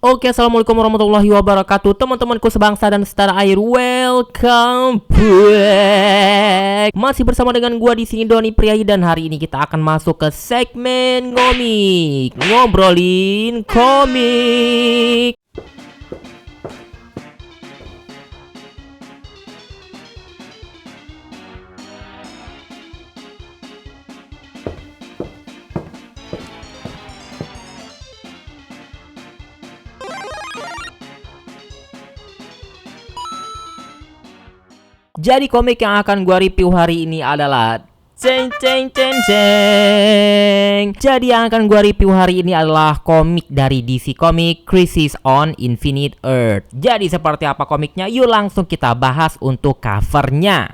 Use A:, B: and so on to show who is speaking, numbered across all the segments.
A: Oke, assalamualaikum warahmatullahi wabarakatuh, teman-temanku sebangsa dan setanah air. Welcome back. Masih bersama dengan gua di sini Doni Priayi, dan hari ini kita akan masuk ke segmen ngomik, ngobrolin komik. Jadi komik yang akan gua review hari ini adalah ceng ceng ceng ceng. Jadi yang akan gua review hari ini adalah komik dari DC Comics, Crisis on Infinite Earth. Jadi seperti apa komiknya? Yuk langsung kita bahas untuk covernya.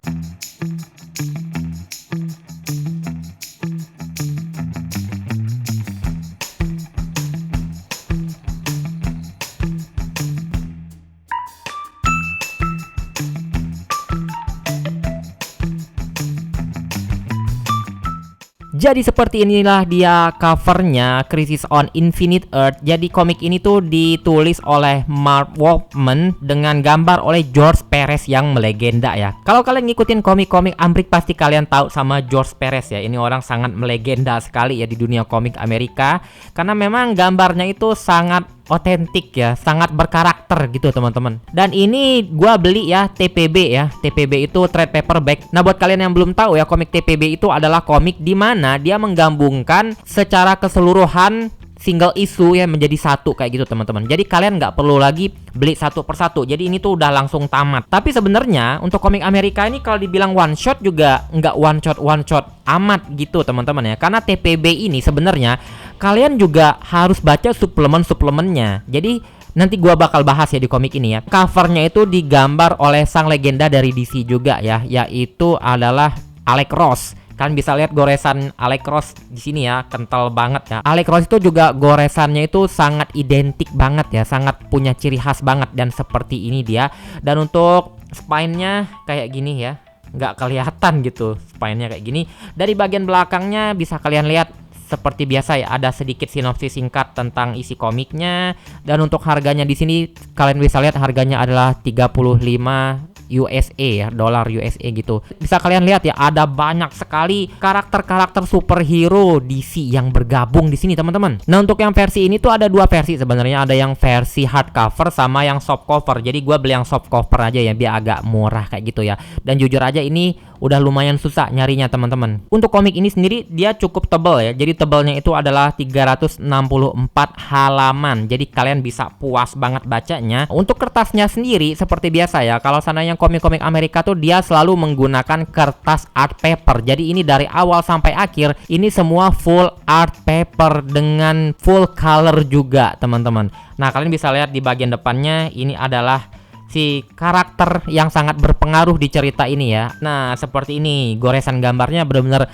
A: Jadi seperti inilah dia covernya, Crisis on Infinite Earth. Jadi komik ini tuh ditulis oleh Mark Wolfman dengan gambar oleh George Perez yang melegenda ya. Kalau kalian ngikutin komik-komik Amrik pasti kalian tahu sama George Perez ya. Ini orang sangat melegenda sekali ya di dunia komik Amerika, karena memang gambarnya itu sangat otentik ya, sangat berkarakter gitu teman-teman. Dan ini gua beli ya TPB ya. TPB itu trade paperback. Nah, buat kalian yang belum tahu ya, komik TPB itu adalah komik di mana dia menggabungkan secara keseluruhan single issue ya menjadi satu kayak gitu teman-teman. Jadi kalian nggak perlu lagi beli satu persatu. Jadi ini tuh udah langsung tamat. Tapi sebenarnya untuk komik Amerika ini kalau dibilang one shot juga nggak one shot amat gitu teman-teman ya. Karena TPB ini sebenarnya kalian juga harus baca suplemennya. Jadi nanti gua bakal bahas ya di komik ini ya. Covernya itu digambar oleh sang legenda dari DC juga ya, yaitu adalah Alex Ross. Kalian bisa lihat goresan Alex Ross di sini ya, kental banget ya. Alex Ross itu juga goresannya itu sangat identik banget ya, sangat punya ciri khas banget, dan seperti ini dia. Dan untuk spine-nya kayak gini ya, nggak kelihatan gitu spine-nya kayak gini. Dari bagian belakangnya bisa kalian lihat seperti biasa ya, ada sedikit sinopsis singkat tentang isi komiknya. Dan untuk harganya di sini kalian bisa lihat harganya adalah 35 USA ya, dolar USA gitu. Bisa kalian lihat ya, ada banyak sekali karakter-karakter superhero DC yang bergabung di sini teman-teman. Nah, untuk yang versi ini tuh ada dua versi sebenarnya, ada yang versi hardcover sama yang soft cover. Jadi gua beli yang soft cover aja ya, biar agak murah kayak gitu ya. Dan jujur aja ini udah lumayan susah nyarinya teman-teman. Untuk komik ini sendiri dia cukup tebal ya. Jadi tebalnya itu adalah 364 halaman. Jadi kalian bisa puas banget bacanya. Untuk kertasnya sendiri seperti biasa ya, kalau sananya komik-komik Amerika tuh dia selalu menggunakan kertas art paper. Jadi ini dari awal sampai akhir ini semua full art paper dengan full color juga teman-teman. Nah, kalian bisa lihat di bagian depannya ini adalah si karakter yang sangat berpengaruh di cerita ini ya. Nah, seperti ini goresan gambarnya benar-benar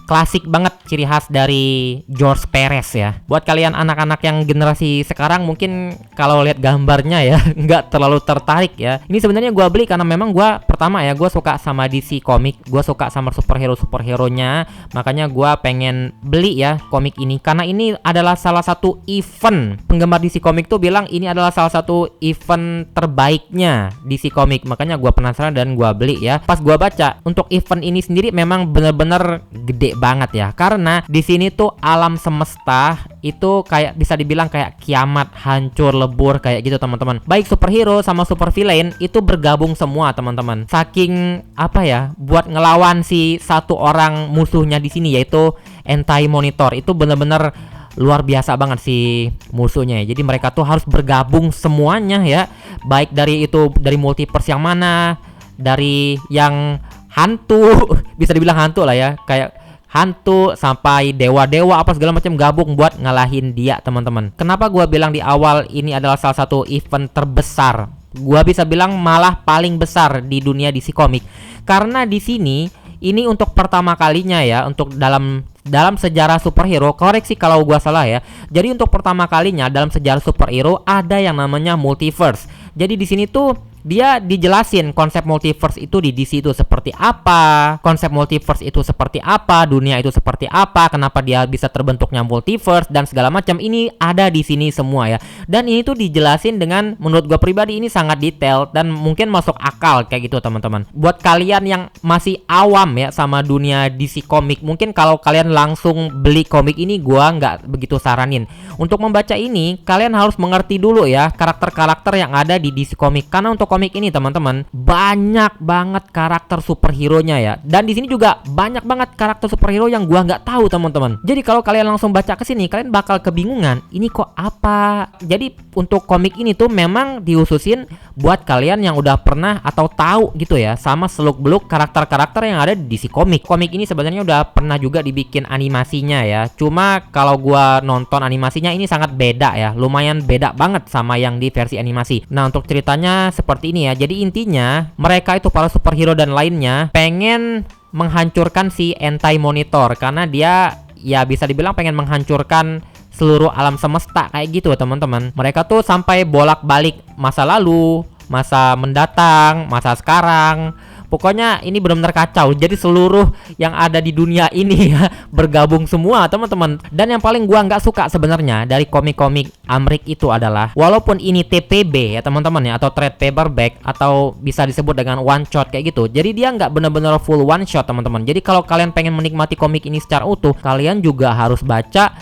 A: klasik banget, ciri khas dari George Perez ya. Buat kalian anak-anak yang generasi sekarang mungkin kalau lihat gambarnya ya nggak terlalu tertarik ya. Ini sebenarnya gua beli karena memang gua pertama ya, gua suka sama DC komik, gua suka sama superhero-superheronya. Makanya gua pengen beli ya komik ini karena ini adalah salah satu event. Penggemar DC komik tuh bilang ini adalah salah satu event terbaiknya DC komik. Makanya gua penasaran dan gua beli ya. Pas gua baca untuk event ini sendiri memang bener-bener gede banget ya, karena di sini tuh alam semesta itu kayak bisa dibilang kayak kiamat, hancur lebur kayak gitu teman-teman. Baik superhero sama super villain itu bergabung semua teman-teman. Saking apa ya, buat ngelawan si satu orang musuhnya di sini yaitu Anti-Monitor. Itu bener-bener luar biasa banget si musuhnya ya. Jadi mereka tuh harus bergabung semuanya ya. Baik dari multiverse yang mana, dari yang hantu, bisa dibilang hantu lah ya, kayak hantu sampai dewa-dewa apa segala macam gabung buat ngalahin dia teman-teman. Kenapa gua bilang di awal ini adalah salah satu event terbesar? Gua bisa bilang malah paling besar di dunia DC Comics. Karena di sini ini untuk pertama kalinya ya, untuk dalam sejarah superhero, koreksi kalau gua salah ya. Jadi untuk pertama kalinya dalam sejarah superhero ada yang namanya multiverse. Jadi di sini tuh dia dijelasin konsep multiverse itu di DC itu seperti apa, konsep multiverse itu seperti apa, dunia itu seperti apa, kenapa dia bisa terbentuknya multiverse dan segala macam. Ini ada di sini semua ya. Dan ini tuh dijelasin dengan, menurut gue pribadi, ini sangat detail dan mungkin masuk akal kayak gitu teman-teman. Buat kalian yang masih awam ya sama dunia DC komik, mungkin kalau kalian langsung beli komik ini gua nggak begitu saranin. Untuk membaca ini kalian harus mengerti dulu ya karakter-karakter yang ada di DC komik, karena untuk komik ini teman-teman banyak banget karakter superhero-nya ya. Dan di sini juga banyak banget karakter superhero yang gua nggak tahu teman-teman. Jadi kalau kalian langsung baca ke sini kalian bakal kebingungan, ini kok apa. Jadi untuk komik ini tuh memang dihususin buat kalian yang udah pernah atau tahu gitu ya sama seluk-beluk karakter-karakter yang ada di DC komik. Komik ini sebenarnya udah pernah juga dibikin animasinya ya. Cuma kalau gua nonton animasinya ini sangat beda ya. Lumayan beda banget sama yang di versi animasi. Nah, untuk ceritanya seperti ini ya. Jadi intinya mereka itu para superhero dan lainnya pengen menghancurkan si Anti-Monitor karena dia ya bisa dibilang pengen menghancurkan seluruh alam semesta kayak gitu teman-teman. Mereka tuh sampai bolak-balik masa lalu, masa mendatang, masa sekarang. Pokoknya ini benar-benar kacau. Jadi seluruh yang ada di dunia ini ya bergabung semua teman-teman. Dan yang paling gua nggak suka sebenarnya dari komik-komik Amrik itu adalah, walaupun ini TPB ya teman-teman ya, atau trade paperback, atau bisa disebut dengan one shot kayak gitu. Jadi dia nggak benar-benar full one shot teman-teman. Jadi kalau kalian pengen menikmati komik ini secara utuh, kalian juga harus baca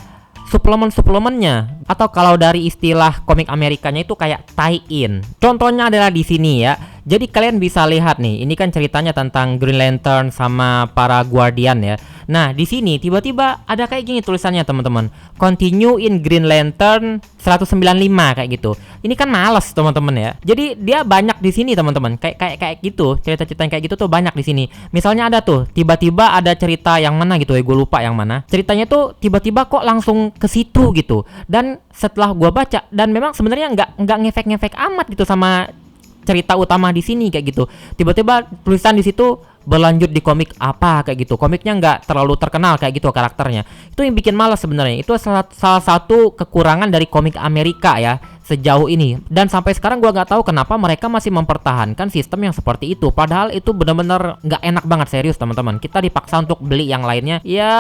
A: suplemen-suplemennya, atau kalau dari istilah komik Amerikanya itu kayak tie-in. Contohnya adalah di sini ya. Jadi kalian bisa lihat nih, ini kan ceritanya tentang Green Lantern sama para Guardian ya. Nah, di sini tiba-tiba ada kayak gini tulisannya teman-teman. Continue in Green Lantern 195 kayak gitu. Ini kan males teman-teman ya. Jadi dia banyak di sini teman-teman. Kayak gitu, cerita-cerita yang kayak gitu tuh banyak di sini. Misalnya ada tuh, tiba-tiba ada cerita yang mana gitu ya, gue lupa yang mana. Ceritanya tuh tiba-tiba kok langsung ke situ gitu. Dan setelah gue baca, dan memang sebenarnya nggak ngefek-ngefek amat gitu sama cerita utama di sini kayak gitu. Tiba-tiba tulisan di situ berlanjut di komik apa kayak gitu. Komiknya nggak terlalu terkenal kayak gitu karakternya. Itu yang bikin malas sebenarnya. Itu salah satu kekurangan dari komik Amerika ya sejauh ini. Dan sampai sekarang gua nggak tahu kenapa mereka masih mempertahankan sistem yang seperti itu. Padahal itu benar-benar nggak enak banget, serius teman-teman. Kita dipaksa untuk beli yang lainnya. Ya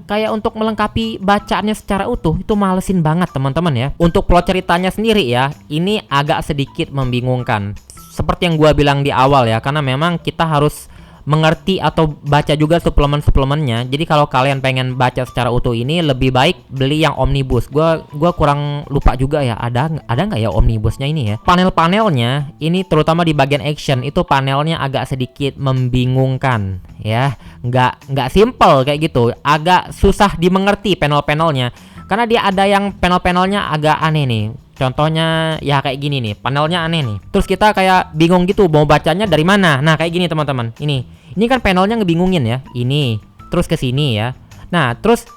A: kayak untuk melengkapi bacaannya secara utuh. Itu malesin banget teman-teman ya. Untuk plot ceritanya sendiri ya, ini agak sedikit membingungkan. Seperti yang gua bilang di awal ya, karena memang kita harus mengerti atau baca juga suplemen-suplemennya. Jadi kalau kalian pengen baca secara utuh ini, lebih baik beli yang omnibus. Gua kurang lupa juga ya, ada nggak ya omnibusnya ini ya. Panel-panelnya ini terutama di bagian action itu panelnya agak sedikit membingungkan ya. Nggak simple kayak gitu, agak susah dimengerti panel-panelnya. Karena dia ada yang panel-panelnya agak aneh nih. Contohnya ya kayak gini nih, panelnya aneh nih. Terus kita kayak bingung gitu mau bacanya dari mana. Nah, kayak gini teman-teman. Ini kan panelnya ngebingungin ya. Ini, terus ke sini ya. Nah, terus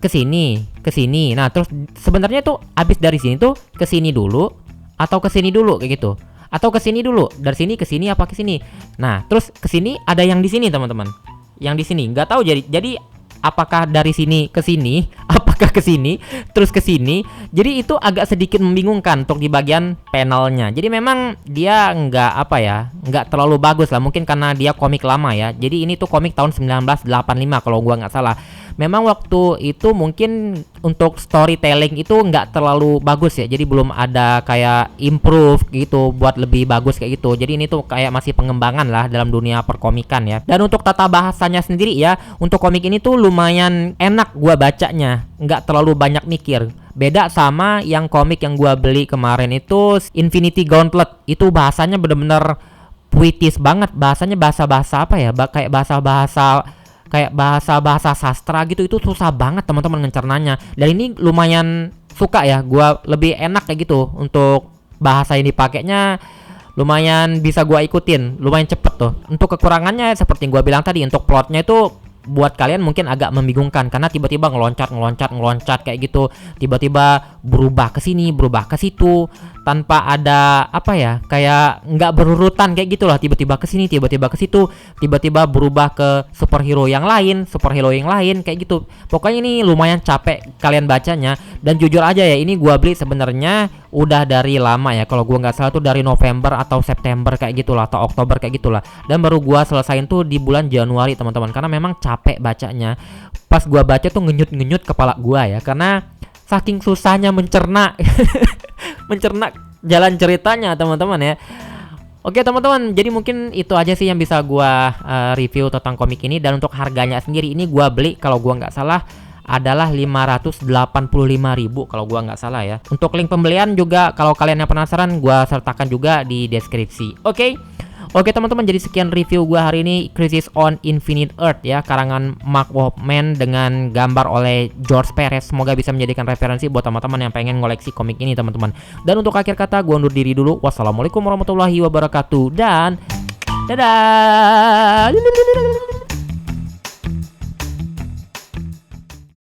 A: ke sini, ke sini. Nah, terus sebenarnya tuh habis dari sini tuh ke sini dulu atau ke sini dulu kayak gitu. Atau ke sini dulu, dari sini ke sini apa ke sini. Nah, terus ke sini ada yang di sini teman-teman. Yang di sini nggak tahu jadi apakah dari sini ke sini, apakah ke sini, terus ke sini. Jadi itu agak sedikit membingungkan untuk di bagian panelnya. Jadi memang dia nggak terlalu bagus lah. Mungkin karena dia komik lama ya. Jadi ini tuh komik tahun 1985 kalau gua nggak salah. Memang waktu itu mungkin untuk storytelling itu nggak terlalu bagus ya. Jadi belum ada kayak improve gitu buat lebih bagus kayak gitu. Jadi ini tuh kayak masih pengembangan lah dalam dunia perkomikan ya. Dan untuk tata bahasanya sendiri ya, untuk komik ini tuh lumayan enak gua bacanya, nggak terlalu banyak mikir. Beda sama yang komik yang gua beli kemarin itu Infinity Gauntlet. Itu bahasanya bener-bener puitis banget. Bahasanya bahasa-bahasa apa ya? Kayak bahasa sastra gitu. Itu susah banget teman-teman ngecernanya. Dan ini lumayan suka ya, gua lebih enak kayak gitu. Untuk bahasa yang dipakainya lumayan bisa gua ikutin, lumayan cepet tuh. Untuk kekurangannya seperti yang gua bilang tadi, untuk plotnya itu buat kalian mungkin agak membingungkan karena tiba-tiba ngeloncat kayak gitu. Tiba-tiba berubah ke sini, berubah ke situ tanpa ada kayak nggak berurutan kayak gitulah. Tiba-tiba ke sini, tiba-tiba ke situ, tiba-tiba berubah ke superhero yang lain kayak gitu. Pokoknya ini lumayan capek kalian bacanya. Dan jujur aja ya, ini gua beli sebenarnya udah dari lama ya. Kalau gua nggak salah tuh dari November atau September kayak gitulah, atau Oktober kayak gitulah. Dan baru gua selesain tuh di bulan Januari teman-teman, karena memang capek bacanya. Pas gua baca tuh ngenyut-ngenyut kepala gua ya, karena saking susahnya mencerna mencerna jalan ceritanya teman-teman ya. Oke teman-teman, jadi mungkin itu aja sih yang bisa gua review tentang komik ini. Dan untuk harganya sendiri ini gua beli kalau gua nggak salah adalah 585.000 kalau gua nggak salah ya. Untuk link pembelian juga kalau kalian yang penasaran gua sertakan juga di deskripsi. Oke teman-teman, jadi sekian review gua hari ini Crisis on Infinite Earth ya, karangan Mark Wolfman dengan gambar oleh George Perez. Semoga bisa menjadikan referensi buat teman-teman yang pengen ngoleksi komik ini teman-teman. Dan untuk akhir kata gua undur diri dulu. Wassalamualaikum warahmatullahi wabarakatuh dan dadah.